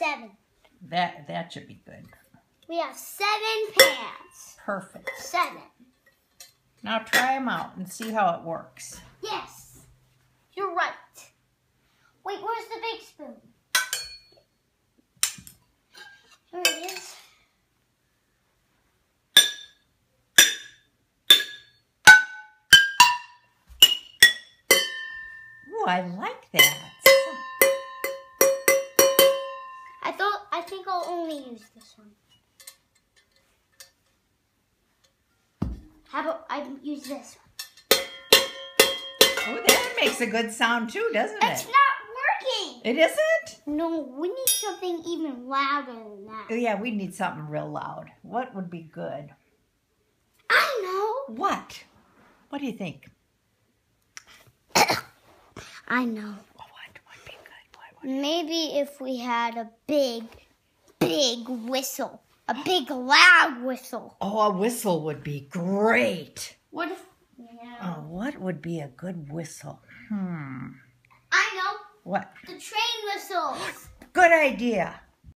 7. That should be good. We have 7 pans. Perfect. 7. Now try them out and see how it works. Yes. You're right. Wait, where's the big spoon? There it is. Ooh, I like that. I think I'll only use this one. How about I use this one? Oh, that makes a good sound too, doesn't It's it? not working. It isn't? No, we need something even louder than that. Yeah, we need something real loud. What would be good? I know. What? What do you think? I know. What would be good? Maybe if we had a big whistle. A big loud whistle. Oh, a whistle would be great. What if... Yeah. Oh, what would be a good whistle? I know. What? The train whistles. Good idea.